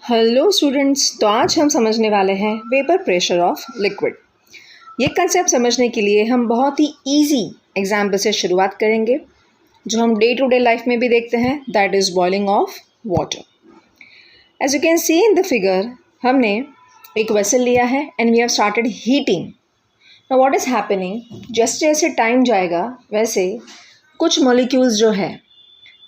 Hello students, तो आज हम समझने वाले हैं वेपर प्रेशर ऑफ लिक्विड। ये कंसेप्ट समझने के लिए हम बहुत ही इजी एग्जाम्पल से शुरुआत करेंगे जो हम डे टू डे लाइफ में भी देखते हैं, that is boiling of water. As you can see in the figure, हमने एक वेसल लिया है and we have started heating. Now what is happening, जैसे जैसे टाइम जाएगा वैसे कुछ मॉलिक्यूल्स जो है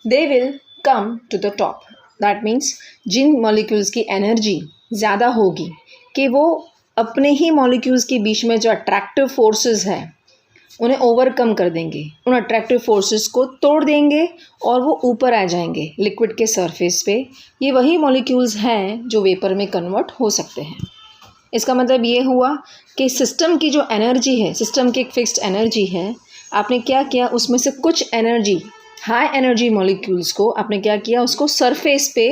they will come to the top. That means जिन मॉलिक्यूल्स की एनर्जी ज़्यादा होगी कि वो अपने ही मॉलिक्यूल्स के बीच में जो अट्रैक्टिव फोर्सेस है उन्हें ओवरकम कर देंगे, उन अट्रैक्टिव फोर्सेस को तोड़ देंगे और वो ऊपर आ जाएंगे लिक्विड के सरफेस पे। ये वही मॉलिक्यूल्स हैं जो वेपर में कन्वर्ट हो सकते हैं। इसका मतलब ये हुआ कि सिस्टम की जो एनर्जी है, सिस्टम की एक फिक्स्ड एनर्जी है, आपने क्या किया, उसमें से कुछ एनर्जी, हाई एनर्जी मॉलिक्यूल्स को आपने क्या किया, उसको सरफेस पे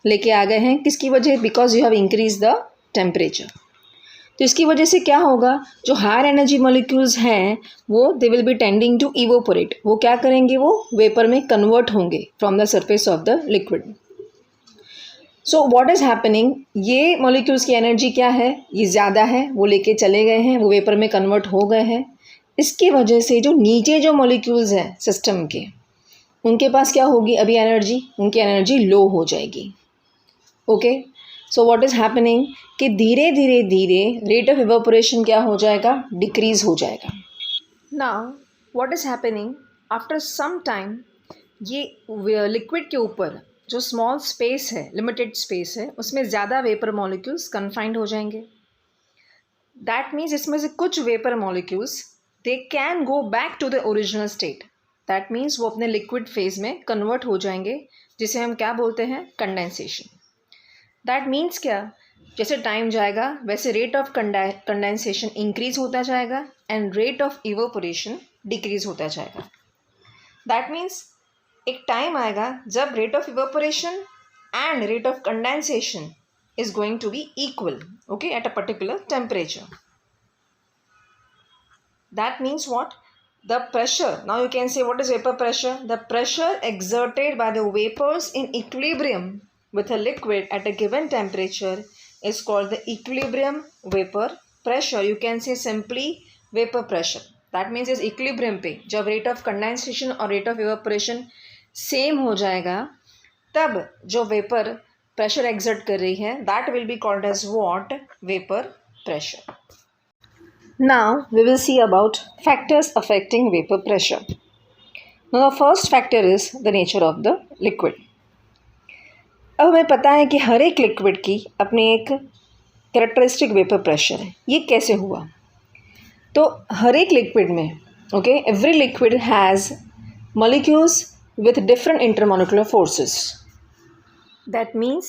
लेके आ गए हैं। किसकी वजह? Because you have increase the temperature. तो इसकी वजह से क्या होगा, जो हायर एनर्जी मॉलिक्यूल्स हैं वो they will be tending to evaporate. वो क्या करेंगे, वो वेपर में कन्वर्ट होंगे from the surface of the liquid. So what is happening, ये मॉलिक्यूल्स की एनर्जी क्या है, ये ज़्यादा है, वो लेके चले गए हैं, वो वेपर में कन्वर्ट हो गए हैं। इसकी वजह से जो नीचे जो मॉलिक्यूल्स हैं सिस्टम के, उनके पास क्या होगी अभी एनर्जी, उनकी एनर्जी लो हो जाएगी। Okay, so what is happening कि धीरे धीरे धीरे रेट ऑफ इवेपोरेशन क्या हो जाएगा, डिक्रीज हो जाएगा। Now what is happening, after some time ये लिक्विड के ऊपर जो स्मॉल स्पेस है, लिमिटेड स्पेस है, उसमें ज़्यादा वेपर मॉलिक्यूल्स कन्फाइंड हो जाएंगे। दैट मीन्स इसमें से कुछ vapour molecules they can go back to the original state. That means वो अपने लिक्विड फेज में कन्वर्ट हो जाएंगे, जिसे हम क्या बोलते हैं, कंडेंसेशन। दैट मीन्स क्या, जैसे टाइम जाएगा वैसे रेट ऑफ कंडेंसेशन इंक्रीज होता जाएगा and rate of evaporation decrease होता जाएगा। दैट मीन्स एक टाइम आएगा जब rate of evaporation and rate of condensation is going to be equal, okay, at a particular temperature. That means what? The pressure, now you can say what is vapor pressure? The pressure exerted by the vapors in equilibrium with a liquid at a given temperature is called the equilibrium vapor pressure. You can say simply vapor pressure. That means इस equilibrium पे जब rate of condensation और rate of evaporation same हो जाएगा, तब जो vapor pressure exert कर रही है, that will be called as what, vapour pressure. Now we will see about factors affecting vapour pressure. Now the first factor is the nature of the liquid. अब हमें पता है कि हर एक लिक्विड की अपनी एक कैरेक्टरिस्टिक वेपर प्रेशर है। ये कैसे हुआ, तो हर एक लिक्विड में, okay, every liquid has molecules with different intermolecular forces. That means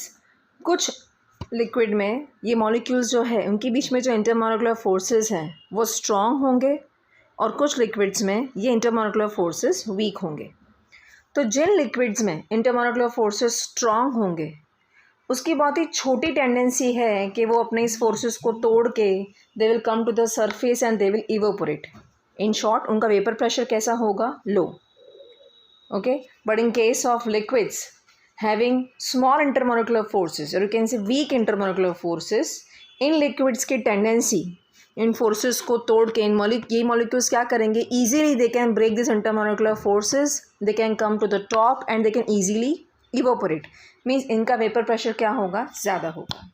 कुछ लिक्विड में ये मॉलिक्यूल्स जो है उनके बीच में जो इंटरमॉलिक्यूलर फोर्सेस हैं वो स्ट्रॉन्ग होंगे और कुछ लिक्विड्स में ये इंटरमॉलिक्यूलर फोर्सेस वीक होंगे। तो जिन लिक्विड्स में इंटरमॉलिक्यूलर फोर्सेस स्ट्रॉन्ग होंगे उसकी बहुत ही छोटी टेंडेंसी है कि वो अपने इस फोर्सेस को तोड़ के they will come to the surface and they will evaporate. In short, उनका वेपर प्रेशर कैसा होगा, low. Okay, but in case of liquids having small intermolecular forces or you can say weak intermolecular forces, in liquids की tendency इन forces को तोड़ के ये molecules क्या करेंगे, easily they can break these intermolecular forces, they can come to the top and they can easily evaporate, means इनका vapor pressure क्या होगा, ज़्यादा होगा।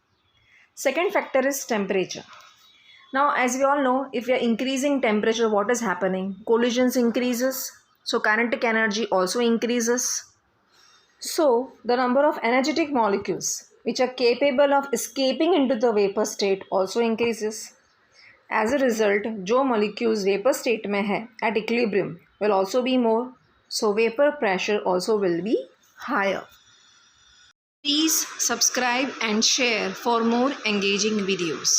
Second factor is temperature. Now as we all know, if we are increasing temperature, what is happening, collisions increases, so kinetic energy also increases. So, the number of energetic molecules which are capable of escaping into the vapor state also increases. As a result, जो molecules vapor state में है at equilibrium will also be more. So, vapor pressure also will be higher. Please subscribe and share for more engaging videos.